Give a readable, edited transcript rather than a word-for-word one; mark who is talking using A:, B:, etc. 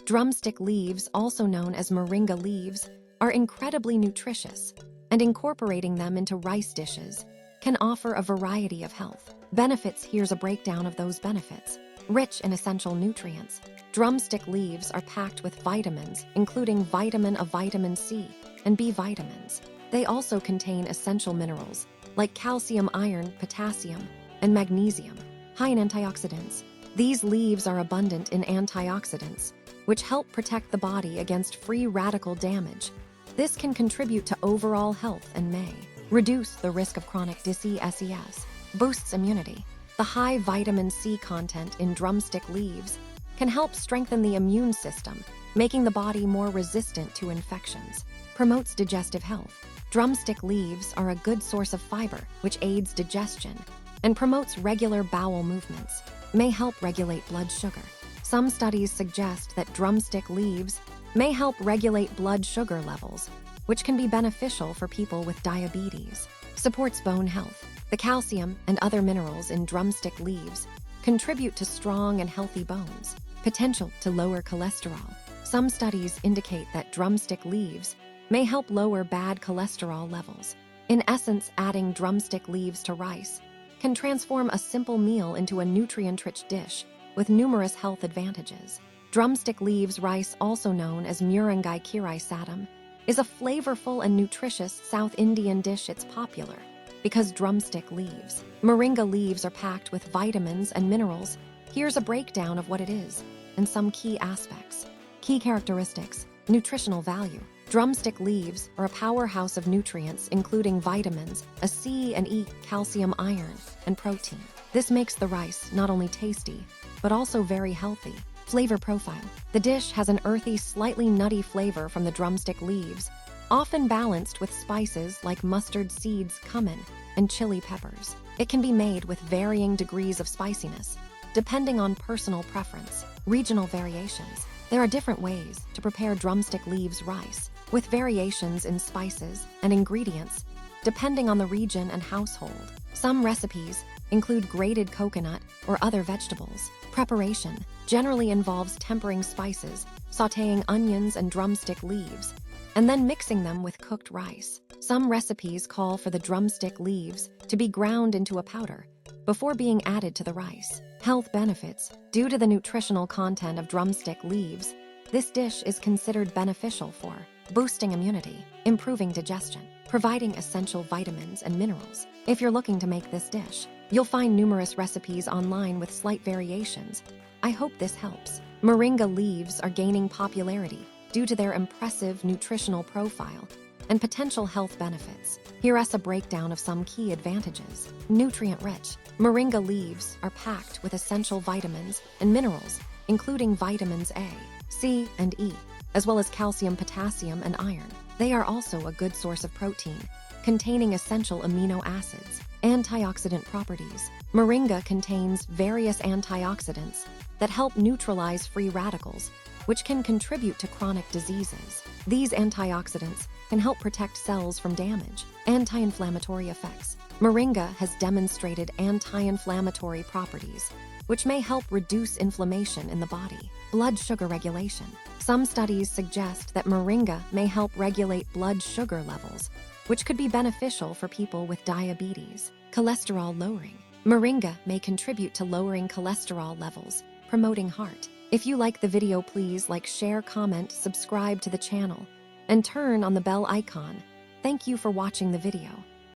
A: Drumstick leaves, also known as moringa leaves, are incredibly nutritious, and incorporating them into rice dishes can offer a variety of health benefits. Here's a breakdown of those benefits. Rich in essential nutrients, drumstick leaves are packed with vitamins, including vitamin C and B vitamins. They also contain essential minerals like calcium, iron, potassium, and magnesium. High in antioxidants, these leaves are abundant in antioxidants, which help protect the body against free radical damage. This can contribute to overall health and may reduce the risk of chronic disease. Boosts immunity. The high vitamin C content in drumstick leaves can help strengthen the immune system, making the body more resistant to infections. Promotes digestive health. Drumstick leaves are a good source of fiber, which aids digestion and promotes regular bowel movements. May help regulate blood sugar. Some studies suggest that drumstick leaves may help regulate blood sugar levels, which can be beneficial for people with diabetes. Supports bone health. The calcium and other minerals in drumstick leaves contribute to strong and healthy bones. Potential to lower cholesterol. Some studies indicate that drumstick leaves may help lower bad cholesterol levels. In essence, adding drumstick leaves to rice can transform a simple meal into a nutrient-rich dish with numerous health advantages. Drumstick leaves rice, also known as Moringa Leaves Rice, is a flavorful and nutritious South Indian dish. It's popular because drumstick leaves. Moringa leaves are packed with vitamins and minerals. Here's a breakdown of what it is and some key aspects. Key characteristics. Nutritional value. Drumstick leaves are a powerhouse of nutrients, including vitamins C and E, calcium, iron, and protein. This makes the rice not only tasty, but also very healthy. Flavor profile. The dish has an earthy, slightly nutty flavor from the drumstick leaves, often balanced with spices like mustard seeds, cumin, and chili peppers. It can be made with varying degrees of spiciness, depending on personal preference. Regional variations. There are different ways to prepare drumstick leaves rice, with variations in spices and ingredients, depending on the region and household. Some recipes include grated coconut or other vegetables. Preparation generally involves tempering spices, sautéing onions and drumstick leaves, and then mixing them with cooked rice. Some recipes call for the drumstick leaves to be ground into a powder before being added to the rice. Health benefits. Due to the nutritional content of drumstick leaves, this dish is considered beneficial for boosting immunity, improving digestion, providing essential vitamins and minerals. If you're looking to make this dish, you'll find numerous recipes online with slight variations. I hope this helps. Moringa leaves are gaining popularity due to their impressive nutritional profile and potential health benefits. Here's a breakdown of some key advantages. Nutrient-rich. Moringa leaves are packed with essential vitamins and minerals, including vitamins A, C, and E, as well as calcium, potassium, and iron. They are also a good source of protein, containing essential amino acids. Antioxidant properties. Moringa contains various antioxidants that help neutralize free radicals, which can contribute to chronic diseases. These antioxidants can help protect cells from damage. Anti-inflammatory effects. Moringa has demonstrated anti-inflammatory properties, which may help reduce inflammation in the body. Blood sugar regulation. Some studies suggest that moringa may help regulate blood sugar levels, which could be beneficial for people with diabetes. Cholesterol lowering. Moringa may contribute to lowering cholesterol levels, promoting heart. If you like the video, please like, share, comment, subscribe to the channel, and turn on the bell icon. Thank you for watching the video.